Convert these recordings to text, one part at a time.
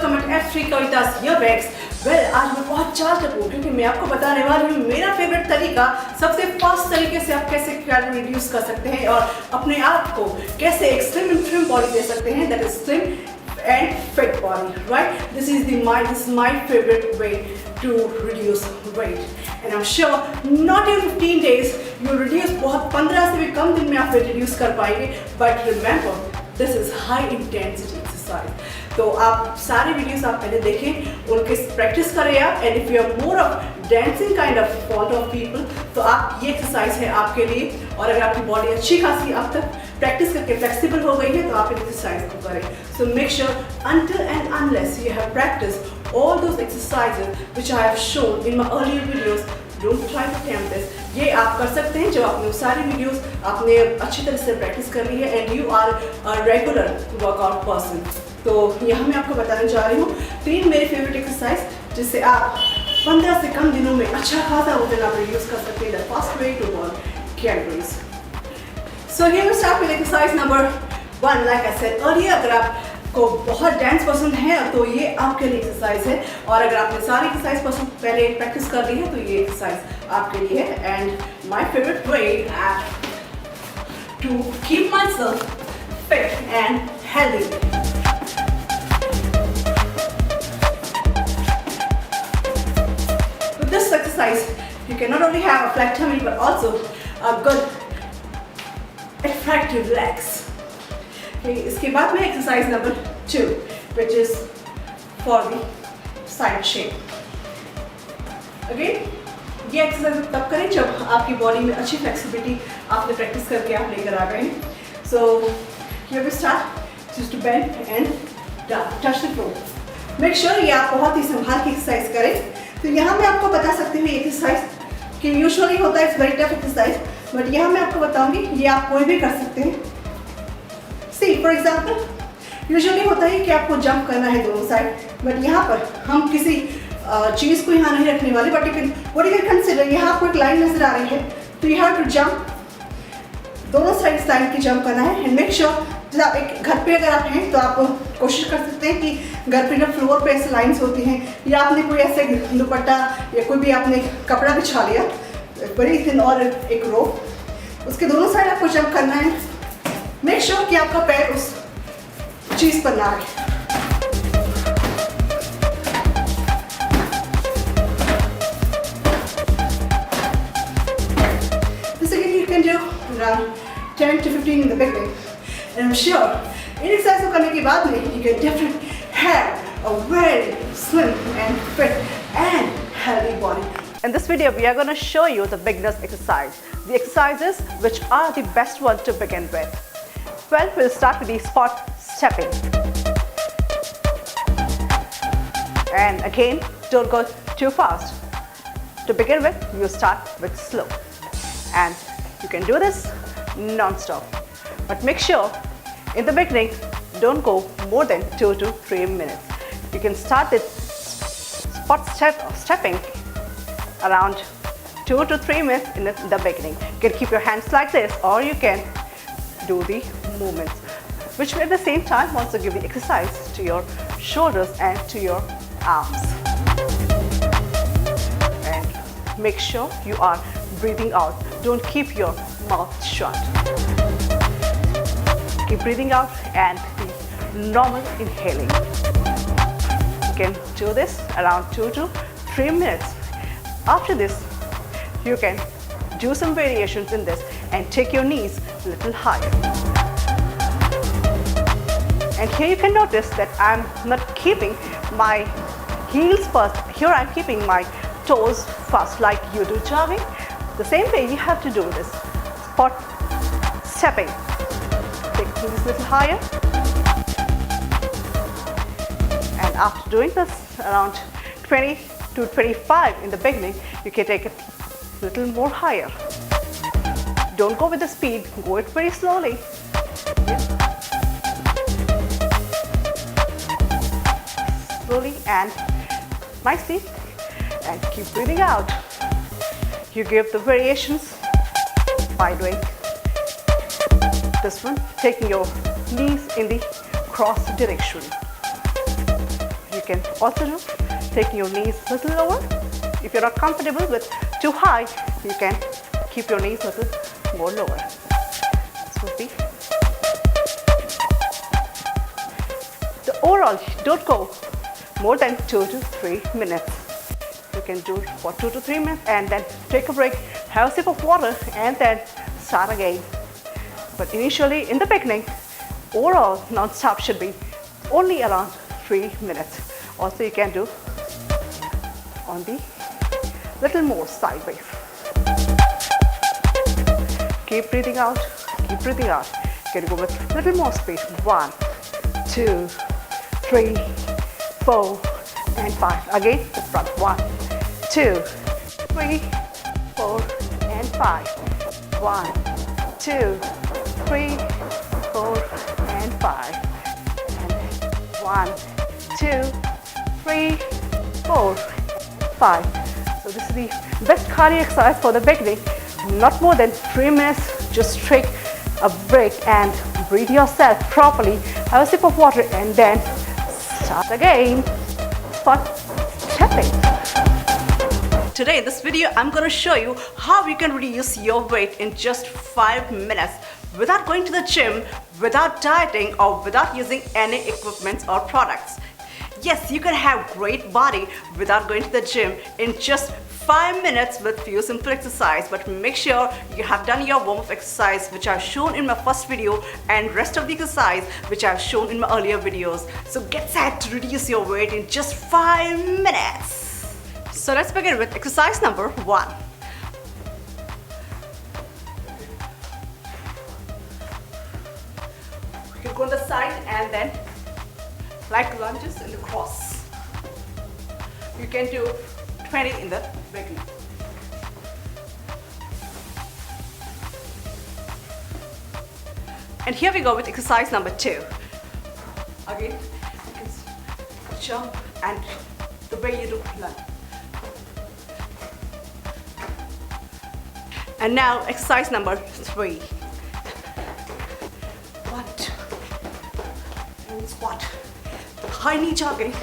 welcome at F3 Kavita's Earwax. Well, आज मैं बहुत चार्ज हूँ क्योंकि मैं आपको बताने वाली हूँ मेरा फेवरेट तरीका, सबसे फास्ट तरीके से आप कैसे कैलोरी रिड्यूस कर सकते हैं और अपने आप को कैसे एक स्लिम एंड ट्रिम बॉडी दे सकते हैं, that is slim and fit body, right? This is my favorite way to reduce weight, and I'm sure not in 15 days you'll reduce. बहुत 15 से भी कम दिन में आप weight reduce कर पाएंगे. But remember, this is high intensity exercise. तो आप सारे वीडियोस आप पहले देखें, उनके प्रैक्टिस करें आप. And if you are more of dancing kind of fond of people, तो आप ये एक्सरसाइज है आपके लिए. और अगर आपकी बॉडी अच्छी खासी अब तक प्रैक्टिस करके फ्लेक्सिबल हो गई है तो आप एक्सरसाइज को करें. So make sure until and unless you have practiced all those exercises which I have shown in my earlier videos, don't try to attempt this. ये आप कर सकते हैं जब आपने सारी वीडियोस आपने अच्छी तरह से प्रैक्टिस कर ली है and you are a regular workout person. तो यहाँ मैं आपको बताने जा रही हूँ 3 मेरे फेवरेट एक्सरसाइज जिससे आप 15 से कम दिनों में अच्छा खासा वजन आप रिड्यूस कर सकते हैं. The first way to burn calories. So here we start with exercise number 1. Like I said earlier, अगर आपको बहुत डांस पसंद है तो ये आपके लिए एक्सरसाइज है, और अगर आपने सारी एक्सरसाइज पसंद पहले प्रैक्टिस कर ली है तो ये एक्सरसाइज आपके लिए है. And my favourite way to keep myself fit and healthy. With this exercise, you can not only have a flat tummy but also a good attractive legs. Okay, इसके बाद में exercise number 2, which is for the side shape. Again, ये exercise तब करें जब आपकी body में अच्छी flexibility आपने प्रैक्टिस करके आप लेकर आ गए हैं. So here we start. Just to bend and down, touch the floor. Make sure ये आप बहुत ही संभाल के एक्सरसाइज करें. तो यहाँ मैं आपको बता सकती हूँ ये एक्सरसाइज कि यूजुअली होता है it's very tough exercise, but यहाँ मैं आपको बताऊंगी ये आप कोई भी कर सकते हैं. सी फॉर एग्जाम्पल यूजुअली होता है कि आपको जंप करना है दोनों साइड, बट यहाँ पर हम किसी चीज़ को यहाँ नहीं रखने वाले. But what you can consider, यहाँ आपको एक लाइन नजर आ रही है तो यू हैव टू जंप, दोनों साइड इस लाइन की जंप करना है. एंड मेक श्योर जब आप एक घर पे अगर आप हैं तो आप कोशिश कर सकते हैं कि घर पे जब फ्लोर पे ऐसे लाइंस होती हैं या आपने कोई ऐसे दुपट्टा या कोई भी आपने कपड़ा बिछा लिया बड़ी थिन और एक रो, उसके दोनों साइड आपको जंप करना है. मेक श्योर कि आपका पैर उस चीज़ पर ना आए. जैसे कि you can do around 10 to 15 in the beginning. And I'm sure in exercise को करने के बाद में you can definitely have a very slim and fit and healthy body. In this video, we are going to show you the beginner's exercise, the exercises which are the best one to begin with. Well, we'll start with the spot stepping. And again, don't go too fast. To begin with, you start with slow. And you can do this non-stop. But make sure, in the beginning, don't go more than 2 to 3 minutes. You can start with spot stepping around 2 to 3 minutes in the beginning. You can keep your hands like this, or you can do the movements, which will at the same time also give the exercise to your shoulders and to your arms. And make sure you are breathing out. Don't keep your mouth shut. Keep breathing out and the normal inhaling. You can do this around 2 to 3 minutes. After this, you can do some variations in this and take your knees a little higher. And here you can notice that I'm not keeping my heels first. Here I'm keeping my toes first like you do jogging. The same way you have to do this. Spot stepping. Take knees a little higher. And after doing this around 20 to 25 in the beginning, you can take it a little more higher. Don't go with the speed, go it very slowly. Slowly and nicely, and keep breathing out. You give the variations by doing this one, taking your knees in the cross direction. you can also do taking your knees a little lower. If you're not comfortable with too high, you can keep your knees a little more lower. This would be the overall. Don't go more than 2 to 3 minutes. You can do it for 2 to 3 minutes and then take a break, have a sip of water, and then start again. But initially, in the beginning, overall non-stop should be only around 3 minutes. Also, you can do on the little more sideways. Keep breathing out, keep breathing out. You can go with little more speed. 1, 2, 3, 4, and 5. Again, the front. 1, 2, 3, 4, and 5. 1, 2, 3, 4, and 5. And 1, 2, 3, 4, 5. So this is the best cardio exercise for the beginning. Not more than 3 minutes. Just take a break and breathe yourself properly. Have a sip of water and then start again for stepping. Today in this video, I'm going to show you how you can reduce your weight in just 5 minutes without going to the gym, without dieting, or without using any equipment or products. Yes, you can have great body without going to the gym in just 5 minutes with few simple exercise, but make sure you have done your warm-up exercise which I've shown in my first video and rest of the exercise which I've shown in my earlier videos. So get set to reduce your weight in just 5 minutes. So let's begin with exercise number 1. You can go on the side and then like lunges in the cross. You can do 20 in the beginning. And here we go with exercise number 2. Again, you can jump and the way you do lunge. And now exercise number 3. 1, 2, and squat. High knee jogging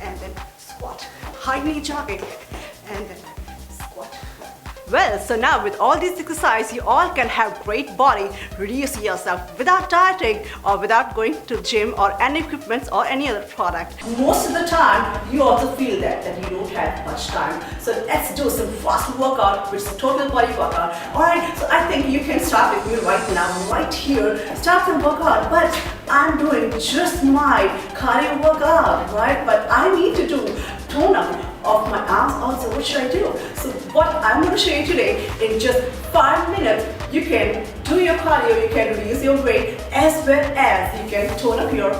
and then squat. High knee jogging and then squat. Well, so now with all these exercises, you all can have great body, reduce yourself without dieting or without going to gym or any equipment or any other product. Most of the time, you also feel that you don't have much time. So let's do some fast workout, which is a total body workout. Alright, so I think you can start with me right now, right here. Start the workout, but I'm doing just my cardio workout, right? But I need to do tone up of my arms also. What should I do? So what I'm going to show you today, in just 5 minutes, you can do your cardio, you can reduce your weight, as well as you can tone up your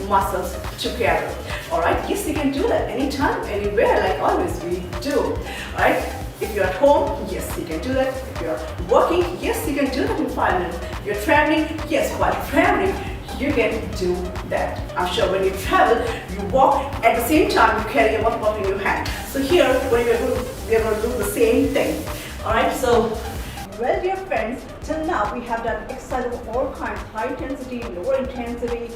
muscles together. Alright, yes, you can do that anytime, anywhere, like always we do. Alright, if you're at home, yes, you can do that. If you're working, yes, you can do that in 5 minutes. If you're traveling, yes, while traveling, you can do that. I'm sure when you travel, you walk at the same time you carry a water bottle in your hand. So here, we are going to do the same thing. Alright, so, well dear friends, till now we have done exercise of all kinds, high intensity, lower intensity,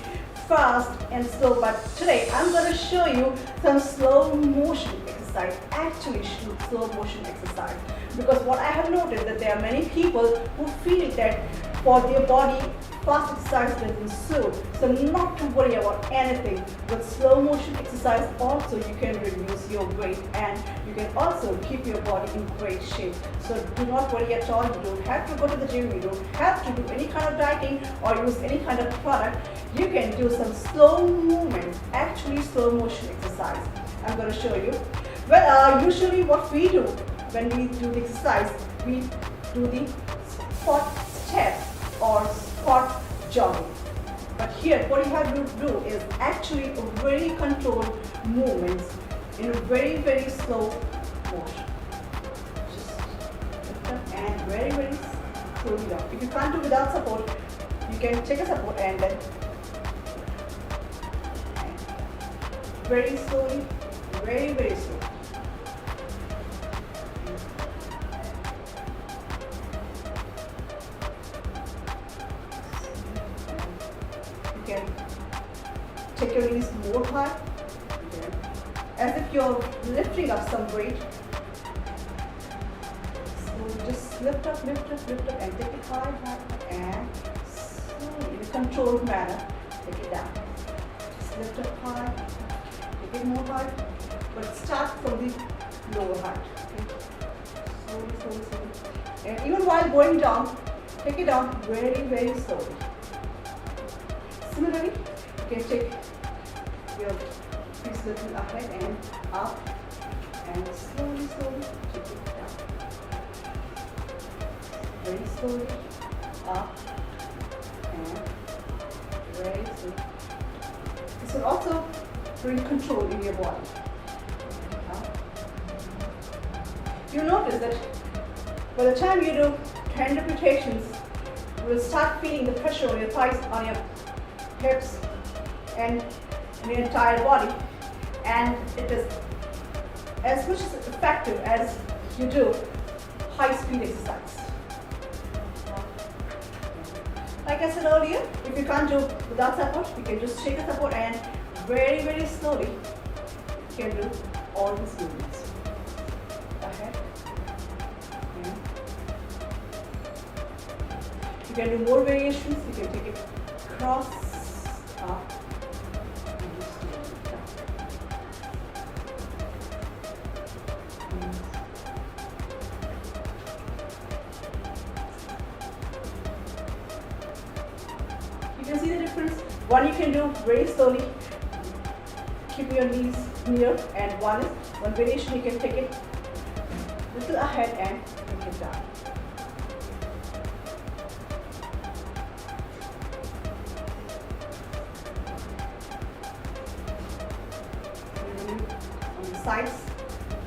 fast and slow, but today I'm going to show you some slow motion exercise, actually slow motion exercise. Because what I have noticed that there are many people who feel that for their body, fast exercise doesn't suit. So not to worry about anything. With slow motion exercise also you can reduce your weight and you can also keep your body in great shape. So do not worry at all. You don't have to go to the gym. You don't have to do any kind of dieting or use any kind of product. You can do some slow movements, actually slow motion exercise. I'm going to show you. Well, usually what we do when we do the exercise, we do the squat steps or squat jogging. But here what you have to do is actually a very controlled movements in a very, very slow motion. Just lift up and very, very slowly down. If you can't do without support, you can take a support and then very slowly, very, very slow. You can take your knees more high, as if you're lifting up some weight. So just lift up, and take it high, and slowly, in a controlled manner, take it down. Just lift up high, take it more high, but start from the lower height. Okay? Slowly. And even while going down, take it down very slowly. Similarly, you can take your feet little ahead and up, and slowly take it down. Very slowly up, and very slowly. This will also bring control in your body. You notice that by the time you do 10 repetitions, you will start feeling the pressure on your thighs, on your hips, and in your entire body. And it is as much as effective as you do high-speed exercise. Like I said earlier, if you can't do without support, you can just take the support and very slowly you can do all these movements. Ahead. You can do more variations. You can take it cross, up, and just down. You can see the difference. One you can do very slowly, keep your knees near, and one variation you can take it little ahead and take it down. On the sides,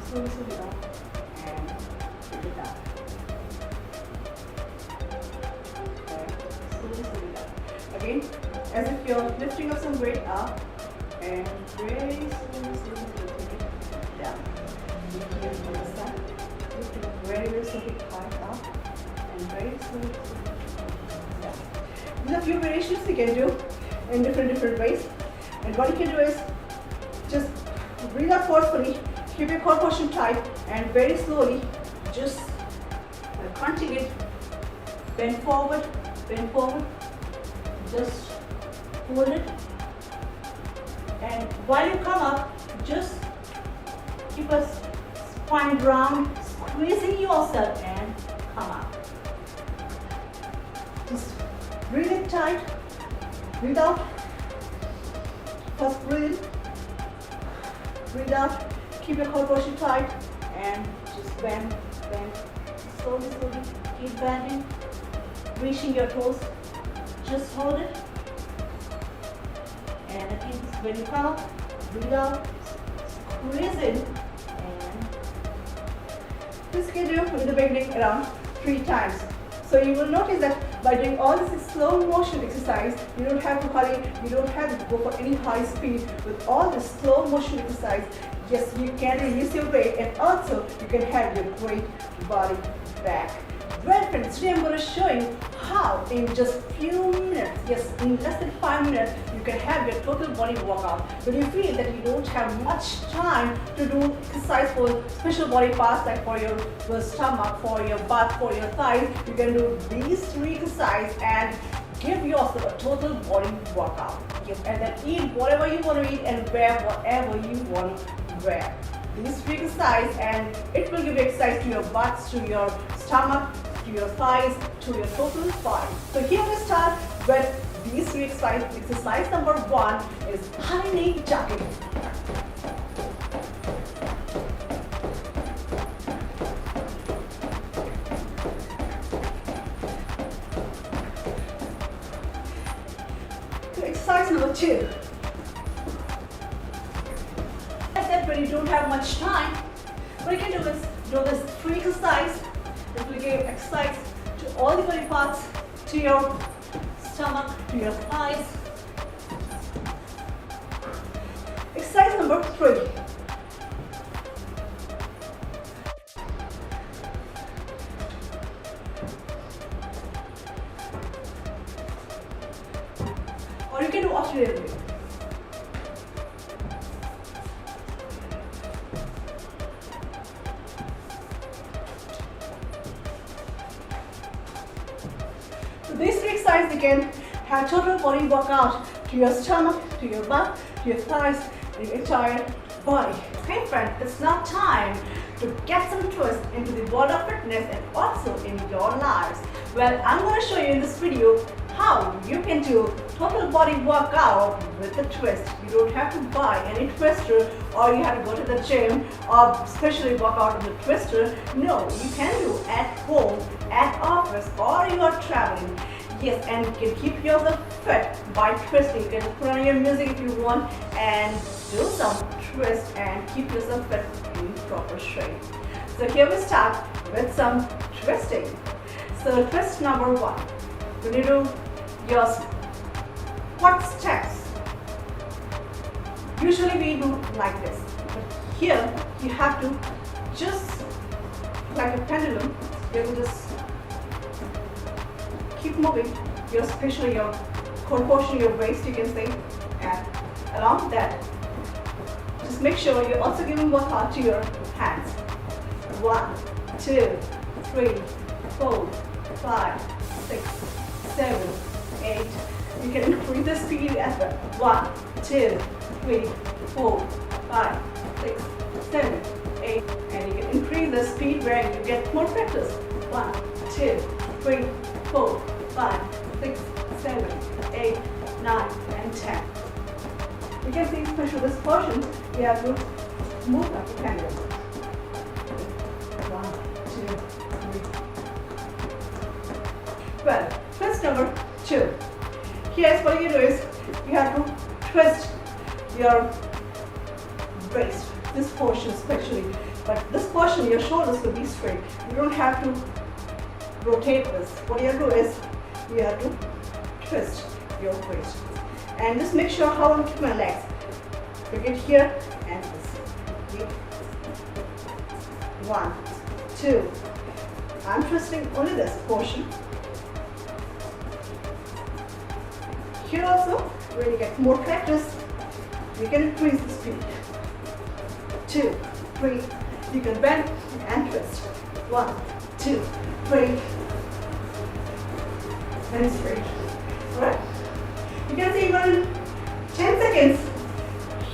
slowly down, and take it down. Okay, slowly down. Again, as if you're lifting up some weight up, and very slowly take it down. Here on the side, lifting up very slowly high up, and very slowly down. These are few variations you can do in different ways. And what you can do is just breathe out forcefully, keep your core portion tight, and very slowly just crunching it, bend forward, just hold it, and while you come up, just keep a spine round, squeezing yourself and come up. Just breathe it tight, breathe out, first breathe out, keep your core portion tight, and just bend, slowly, keep bending, reaching your toes, just hold it, and again, when you come up, breathe out, squeeze in, and this can do in the beginning around 3 times. So you will notice that by doing all this slow motion exercise, you don't have to hurry, you don't have to go for any high speed. With all this slow motion exercise, yes, you can release your weight, and also you can have your great body back. Well friends, today I'm going to show you how in just few minutes, yes, in less than 5 minutes, you can have your total body workout. When you feel that you don't have much time to do exercise for special body parts like for your stomach, for your butt, for your thighs, you can do these 3 exercises and give yourself a total body workout. Yes, and then eat whatever you want to eat and wear whatever you want to wear. These 3 exercises, and it will give you exercise to your butts, to your stomach, to your thighs, to your total body. So here we start with these 3 exercises. Exercise number 1 is high knee jogging. So exercise number 2. I said when you don't have much time, what you can do is do this 3 exercises. It will give exercise to all the body parts, to your stomach, to your thighs. Exercise number 3. Or you can do alternate way. again have total body workout to your stomach, to your butt, to your thighs, and your entire body. Okay friends, it's now time to get some twist into the world of fitness and also in your lives. Well, I'm going to show you in this video how you can do total body workout with a twist. You don't have to buy any twister or you have to go to the gym or especially work out with a twister. No, you can do at home, at office, or you are traveling. Yes, and you can keep yourself fit by twisting. You can put on your music if you want and do some twist and keep yourself fit in proper shape. So here we start with some twisting. So twist number 1. When you do your squat steps, usually we do like this. But here you have to just like a pendulum, you have to just keep moving, especially your core portion, your waist, you can say, and along that, just make sure you're also giving workout to your hands. 1, 2, 3, 4, 5, 6, 7, 8. You can increase the speed as well. 1, 2, 3, 4, 5, 6, 7, 8, and you can increase the speed where you get more practice. 1, 2, 3, 4, 5, 6, 7, 8, 9, and 10. You can see, especially this portion, you have to move like a pendulum. 1, 2, 3. Well, twist number 2. Here's what you do is, you have to twist your waist, this portion especially. But this portion, your shoulders will be straight. You don't have to rotate this. What you have to do is, you have to twist your waist. And just make sure how I'm keeping my legs. Bring it here and this. 1, 2. I'm twisting only this portion. Here also, when you get more practice, you can increase the speed. 2, 3. You can bend and twist. 1, 2, 3. And straight. Alright? You can see even in 10 seconds,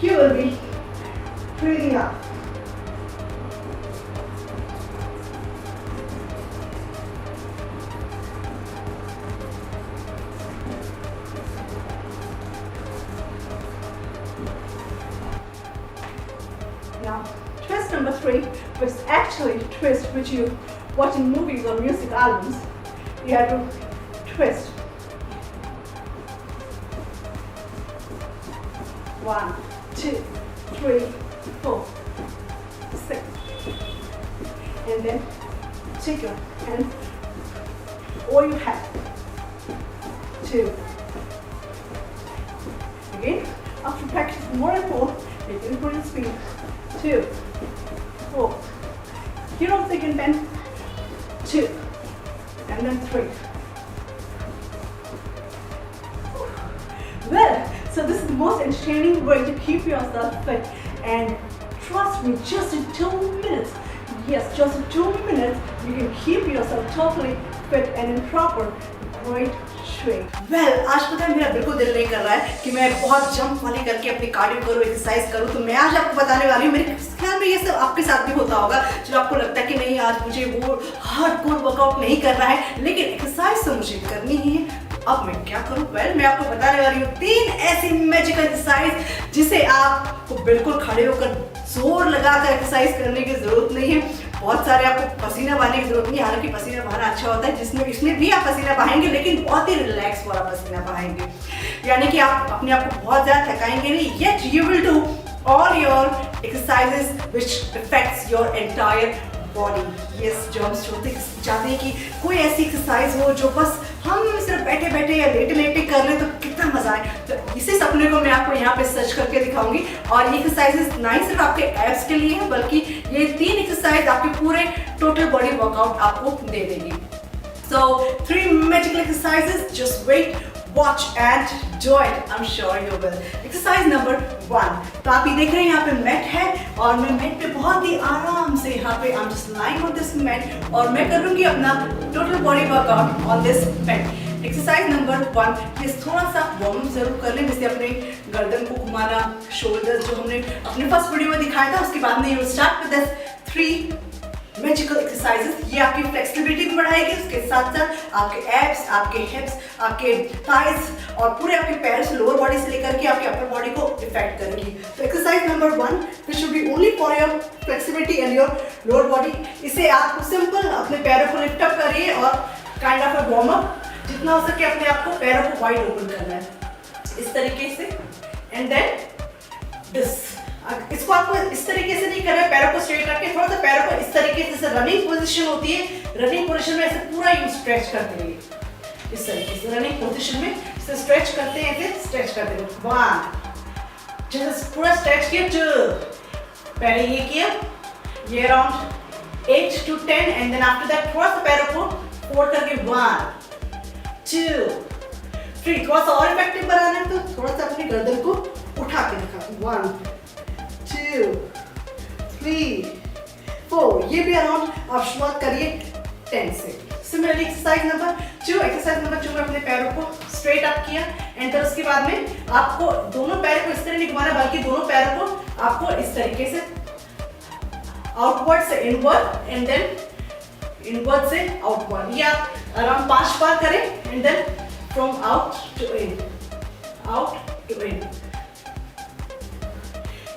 you will be breathing up. Now, twist number 3, which is actually twist which you watch in movies or music albums. You have to twist. 1, 2, 3, 4, 6. And then take your hand over your head. 2. Again, after practice more and more, you can increase the speed. 2, 4. Here also you can bend. 2. And then 3. Well, so this is the most entertaining way to keep yourself fit, and trust me, just in 2 minutes, yes, just in 2 minutes, you can keep yourself totally fit and in proper great shape. Well, आज पता है मेरा बिल्कुल दिल नहीं कर रहा है कि मैं बहुत जंप वाली करके अपनी कार्डियो करूँ, एक्सरसाइज करूँ, तो मैं आज आपको बताने वाली हूँ। मेरे ख्याल में ये सब आपके साथ भी होता होगा, जो आपको लगता है कि नहीं आज मुझे वो हार्डकोर वर्कआउट नहीं करना है, लेकिन एक्सरसाइज तो मुझे करनी ही है। अब मैं क्या करूं? मैं आपको बताने वाली हूँ 3 ऐसी मैजिकल एक्सरसाइज जिसे आपको बिल्कुल खड़े होकर जोर लगाकर एक्सरसाइज करने की जरूरत नहीं है। बहुत सारे आपको पसीना बहाने की जरूरत नहीं है, हालांकि पसीना बहाना अच्छा होता है, जिसमें इसमें भी आप पसीना बहाएंगे, लेकिन बहुत ही रिलैक्स वाला पसीना बहाएंगे, यानी कि आप अपने आप को बहुत ज्यादा थकाएंगे नहीं, yet you will do all your exercises which affects your entire body. Yes, जो हम चाहते हैं कि कोई ऐसी एक्सरसाइज हो जो बस हम सिर्फ बैठे बैठे या लेटे लेटे कर रहे तो कितना मजा आए, तो इसी सपने को मैं आपको यहाँ पे सर्च करके दिखाऊंगी। और ये एक्सरसाइजेस ना ही सिर्फ आपके एब्स के लिए है, बल्कि ये 3 एक्सरसाइज आपके पूरे टोटल बॉडी वर्कआउट आपको दे देगी। So 3 magical exercises, just wait, watch and do it. I'm sure you will. Exercise number 1. तो आप ये देख रहे हैं यहाँ पे मैट है और मैं मैट पे बहुत ही आराम से यहाँ पे I'm just lying on this mat और मैं करूँगी अपना total body workout on this mat. Exercise number 1, ये थोड़ा सा वार्म अप जरूर कर लें, जैसे अपने गर्दन को घुमाना, शोल्डर्स जो हमने अपने फर्स्ट वीडियो में दिखाया था, उसके बाद में you start with this 3 magical exercises. ये आपकी फ्लेक्सिबिलिटी भी बढ़ाएगी, उसके साथ साथ आपके एब्स, आपके हिप्स, आपके थाइज और पूरे आपके पैर से लोअर बॉडी से लेकर के आपके अपर बॉडी को इफेक्ट करेगी। तो exercise number 1 which should be only for your flexibility and your lower body. इसे आप सिंपल अपने पैरों को लिफ्ट अप करिए और kind of a warm up, जितना हो सके अपने आप को पैरों को वाइड ओपन करना है इस तरीके से। एंड देन दिस, इसको आपको इस तरीके से नहीं करना है, पैरों को स्ट्रेट रख के थोड़ा सा पैरों को इस तरीके से, जैसे रनिंग पोजीशन होती है, रनिंग पोजीशन में ऐसे पूरा यूं स्ट्रेच करते रहिए इस तरीके से। रनिंग पोजीशन में इसे स्ट्रेच करते हैं, ऐसे स्ट्रेच करते रहिए। 1, जैसे पूरा स्ट्रेच किया, 2, पहले ये किया, ये around 8 to 10 and then after that थोड़ा सा पैरों को फोल्ड करके 1, 2, 3। थोड़ा सा और इफेक्टिव बनाना है तो थोड़ा सा अपनी गर्दन को उठा के दिखा, 1, 2, 3, 4। ये भी अराउंड आप शुरुआत करिए 10 से। Similarly exercise number 2, exercise number 2 में अपने पैरों को स्ट्रेट अप किया एंड फिर उसके बाद में आपको दोनों पैरों को इस तरह नहीं घुमाना, बल्कि दोनों पैरों को आपको इस तरीके से आउटवर्ड से इनवर्ड एंड देन इनवर्ड से आउटवर्ड। ये आप अराउंड 5 बार करें and then from out to in, out to in.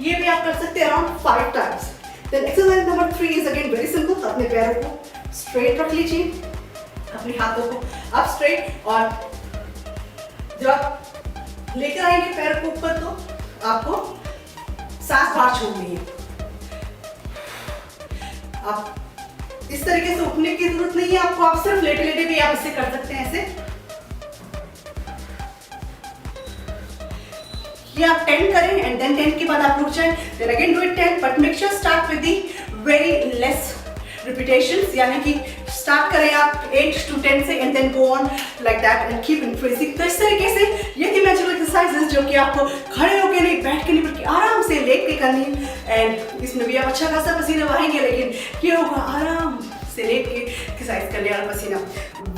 ये भी आप कर सकते हैं around 5 times. Then exercise number 3 is again very simple. अपने पैरों को स्ट्रेट रख लीजिए, अपने हाथों को अप स्ट्रेट, और जब आप लेकर आएंगे पैर को ऊपर तो आपको सांस बाहर छोड़नी है। आप इस तरीके से उठने की जरूरत नहीं है आपको, आप सिर्फ लेटे लेटे भी आप इसे कर सकते हैं ऐसे। ये आप 10 करें एंड देन 10 के बाद आप रुक जाएं, then again do it 10, but make sure start with the very less repetitions, यानी कि स्टार्ट करें आप 8 to 10 से and then go on like that and keep increasing. तो इस तरीके से ये थी मैजिकल एक्सरसाइजेस जो कि आपको खड़े होकर नहीं, बैठ के नहीं, बल्कि आराम से लेट के करनी है। एंड इसमें भी आप अच्छा खासा पसीना बहाएंगे, लेकिन ये होगा आराम से लेट के एक्सरसाइज कर लिया पसीना।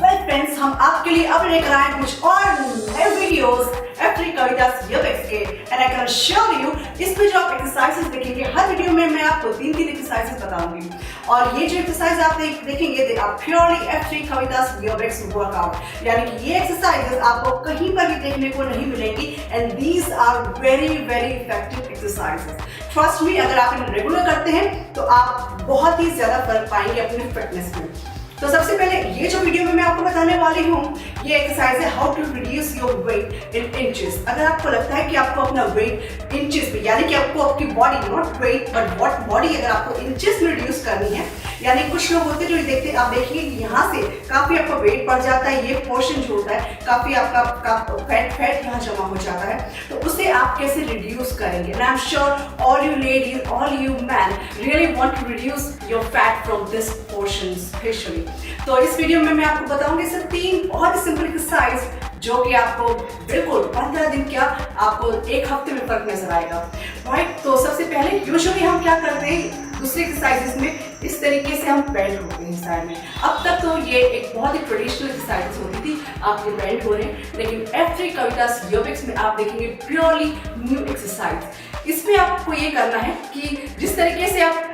वेल फ्रेंड्स, हम आपके लिए अब लेकर आए कुछ और नए वीडियोस F3 कवितास योगेक्स के, and I can assure you इसमें जो आप एक्सरसाइजेस देखेंगे, हर वीडियो में मैं आपको 3 एक्सरसाइजेस बताऊंगी, और ये जो एक्सरसाइज आप देखेंगे they are purely F3 Kavita's Yogex workout, यानी कि ये एक्सरसाइजेस आपको कहीं पर भी देखने को नहीं मिलेंगी, and these are very very effective exercises. Trust me, अगर आप इन्हें रेगुलर करते हैं तो आप बहुत ही ज्यादा फर्क पाएंगे अपने फिटनेस में। तो सबसे पहले ये जो वीडियो में मैं आपको बताने वाली हूँ, ये एक्सरसाइज है how to reduce your weight in inches. अगर आपको लगता है कि आपको अपना वेट इंचेस में, यानी कि आपको आपकी body, not weight but body, अगर आपको इंचेस में रिड्यूस करनी है, यानी कुछ लोग होते हैं जो देखते हैं, आप देखिए कि यहाँ से काफी आपका वेट बढ़ जाता है, ये पोर्शन जो होता है काफी आपका फैट यहाँ जमा हो जाता है, तो उसे आप कैसे रिड्यूस करेंगे। And I am sure all you ladies, all you man really want to reduce your fat from this portion specially. तो इस वीडियो में मैं आपको बताऊंगी सिर्फ 3 बहुत ही सिंपल एक्सरसाइज जो कि आपको बिल्कुल 15 दिन क्या, आपको 1 हफ्ते में फर्क नजर आएगा, राइट। तो सबसे पहले यूजुअली हम क्या करते हैं, दूसरी एक्सरसाइजेस में इस तरीके से हम बेंड होते हैं साइड में। अब तक तो ये एक बहुत ही ट्रेडिशनल एक्सरसाइजेस होती थी, आप ये बेंड हो रहे हैं, लेकिन F3 कवितास योगेक्स में आप देखेंगे प्योरली न्यू एक्सरसाइज। इसमें आपको ये करना है कि जिस तरीके से आप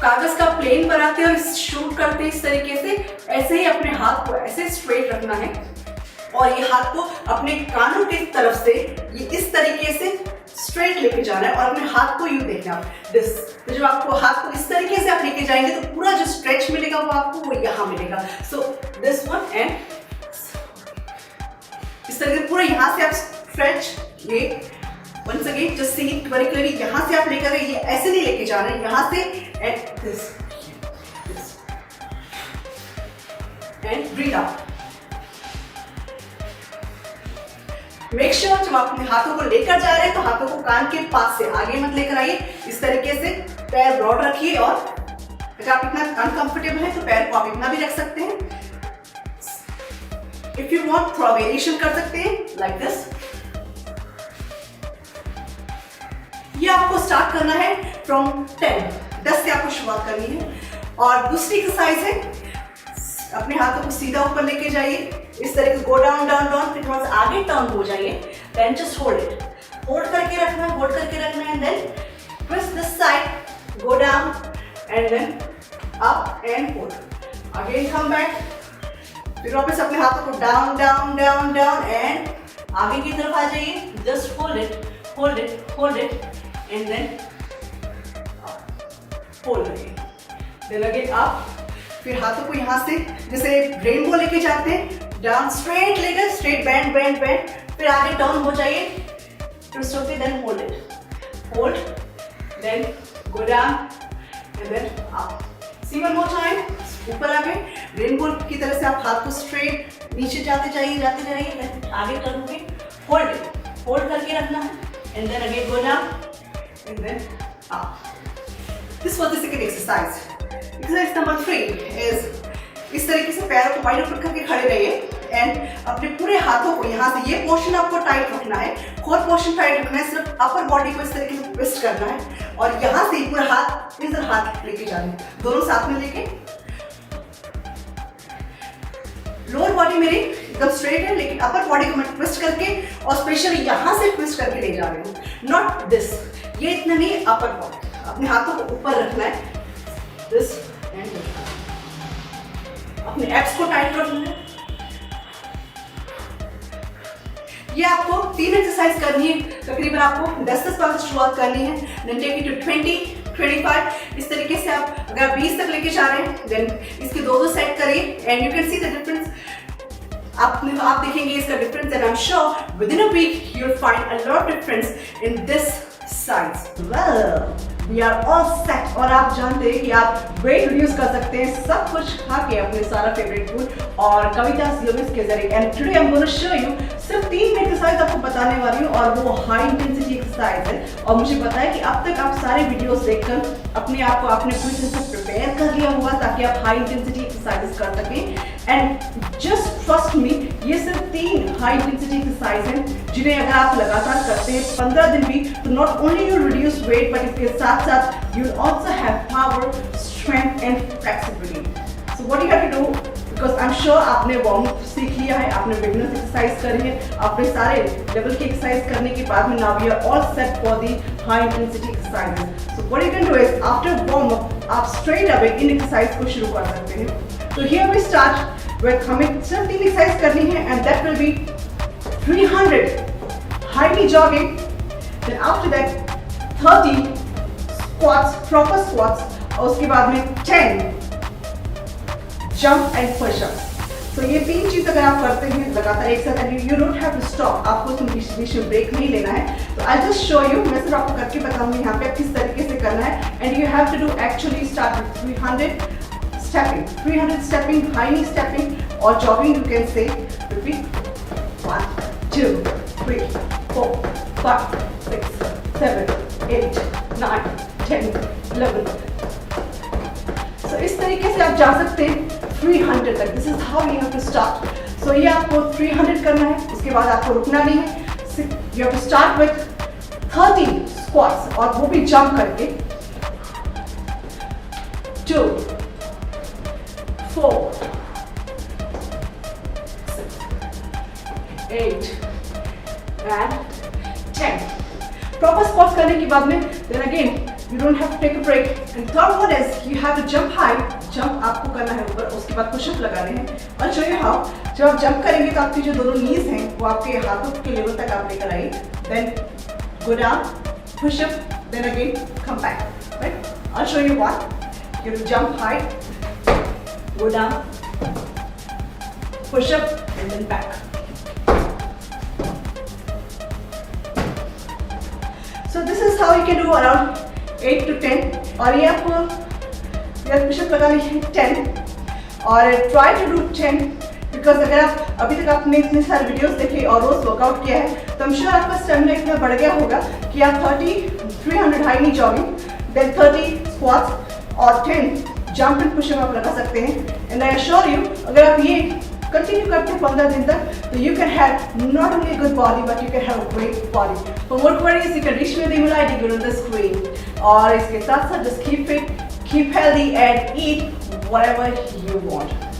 कागज का प्लेन बनाते हैं और शूट करते हैं इस तरीके से, ऐसे ही अपने हाथ को ऐसे स्ट्रेट रखना है, और ये हाथ को अपने कानों की तरफ से ये इस तरीके से स्ट्रेट लेके जाना है, और अपने हाथ को यूं देखना दिस। तो जब आपको हाथ को इस तरीके से आप लेके जाएंगे तो पूरा जो स्ट्रेच मिलेगा वो आपको वो यहाँ मिलेगा। सो दिस वन एंड इस तरीके से पूरा यहाँ से आप स्ट्रेच, ये once again just see it very clearly, यहाँ से आप लेकर ये ऐसे नहीं लेके जा रहे हैं, यहाँ से at this and breathe out. Make sure जब आप अपने हाथों को लेकर जा रहे हैं तो हाथों को कान के पास से आगे मत लेकर आइए, इस तरीके से पैर ब्रॉड रखिए, और अगर आप इतना अनकंफर्टेबल है तो पैर को आप इतना भी रख सकते हैं। इफ यू वांट थोड़ा वेरिएशन कर सकते हैं लाइक दिस। ये आपको स्टार्ट करना है फ्रॉम 10 से आपको शुरुआत करनी है। और दूसरी एक्सरसाइज है, अपने हाथों को सीधा ऊपर लेके जाइए, इस तरीके से गो डाउन डाउन डाउन, फिर थोड़ा सा आगे टर्न हो जाइए, then just hold it, hold करके रखना है, होल्ड करके रखना है, then twist this side, go down and then up and hold, again come back, फिर वापस अपने हाथों को down down down down and आगे की तरफ आ जाइए, just hold it hold it hold it and then hold again, then again up, फिर हाथों को यहाँ से जैसे रेनबो लेके जाते हैं, डाउन स्ट्रेट लेकर स्ट्रेट बैंड बैंड बैंड, फिर आगे टर्न हो जाइए, ट्विस्ट होके then hold it, hold then go down and then up, see one more time, ऊपर आगे रेनबो की तरह से आप हाथ को स्ट्रेट नीचे जाते जाइए, आगे टर्न होके होल्ड इट, होल्ड करके रखना है and then again go down and then up. This was the second exercise. Exercise number 3 is इस तरीके से पैरों को वाइड ओपन करके खड़े रहिए एंड अपने पूरे हाथों को यहाँ से, ये पोर्शन आपको टाइट रखना है, कोर पोर्शन टाइट रखना है, सिर्फ अपर बॉडी को इस तरीके से ट्विस्ट करना है और यहाँ से पूरा हाथ इधर हाथ लेके जाना है, दोनों साथ में लेके, लोअर बॉडी मेरी एकदम स्ट्रेट है लेकिन अपर बॉडी को मैं ट्विस्ट करके और स्पेशली यहाँ से ट्विस्ट करके ले जा रही हूँ, नॉट दिस, ये इतना नहीं, अपर बॉडी, अपने हाथों को ऊपर रखना है, दिस एंड अपने एब्स को टाइट रखना है. ये आपको 3 एक्सरसाइज करनी है, तकरीबन आपको 10-10 बार शुरुआत करनी है, देन टेक इट टू 20-25. इस तरीके से आप अगर आप 20 तक लेके जा रहे हैं देन इसके 2-2 सेट करिए and you can see the difference. आप देखेंगे इसका difference and I am sure within a week you will find a lot difference in this size. Well we are all set और आप जानते हैं कि आप वेट रिड्यूस कर सकते हैं सब कुछ खा के अपने सारा फेवरेट फूड और कविता सीरीज के जरिए. And today I am gonna show you सिर्फ 3 एक्सरसाइज आपको बताने वाली हूँ और वो हाई इंटेंसिटी एक्सरसाइज है और मुझे पता है कि अब तक आप सारे वीडियोस देखकर अपने आप को आपने पूरी तरह से प्रिपेयर कर लिया होगा ताकि आप हाई इंटेंसिटी एक्सरसाइज कर सकें. एंड जस्ट ट्रस्ट मी, ये सिर्फ 3 हाई इंटेंसिटी एक्सरसाइज हैं जिन्हें अगर आप लगातार करते हैं 15 दिन भी तो not only you reduce weight but इसके साथ साथ you also have power, strength and flexibility. So what you have to do, because I am sure आपने वार्म अप सीख लिया है, आपने बिगिनर्स एक्सरसाइज करी है, आपने सारे लेवल की एक्सरसाइज करने के बाद में now we are all set for the high intensity exercises. So what you can do is after warm up आप स्ट्रेट अवे इन एक्सरसाइज को शुरू कर सकते हैं. तो हियर वी स्टार्ट विद, हमें सिर्फ 3 एक्सरसाइज करनी है and that will be 300 highly jogging, then after that 30 squats, proper squats और उसके बाद में 10 जंप एंड पुश अप. तो ये 3 चीज अगर आप करते हैं लगातार एक साथ, you don't have to stop, आपको तुम बीच में ब्रेक नहीं लेना है. तो आई जस्ट शो यू, मैं सिर्फ आपको करके बताऊंगी यहाँ पे किस तरीके से करना है. And you have to do actually start with 300 stepping, high knee stepping or jogging, you can say. Repeat. 1, 2, 3, 4, 5, 6, 7, 8, 9, 10, 11. So इस तरीके से आप जा सकते हैं 300 तक. This is how you have to start. So ये आपको 300 करना है, उसके बाद आपको रुकना नहीं है. You have to start with 30 squats और वो भी jump करके. 2, 4, 6, 8 and 10. Proper squats करने के बाद में then again you don't have to take a break. And third one is you have to jump high. Jump आपको करना है ऊपर, उसके बाद push up लगाने हैं. I'll show you how. जब आप jump करेंगे तो आपकी जो दोनों knees हैं वो आपके हाथों के लेवल तक आप लेकर आइए. Then go down, push up, then again come back. Right? I'll show you one. You have to jump high. Go down, push up and then back. So this is how you can do around 8 to 10. और ये आपको pushup लगानी है 10 और try to do 10 because अगर आप अभी तक आपने इतने सारे वीडियोस देखे और रोज वर्कआउट किया है तो I'm sure आपका स्टेमिना इतना बढ़ गया होगा कि आप 300 हाई नी जॉगिंग, then 30 स्क्वाट्स और 10 जंप एंड पुशअप आप लगा सकते हैं. एंड आई अश्योर यू अगर आप ये कंटिन्यू करते हैं 15 दिन तक तो you can have not only good body but you can have a great body. For more queries you can reach me the email ID given on the screen. और इसके साथ साथ just keep fit, keep healthy and eat whatever you want.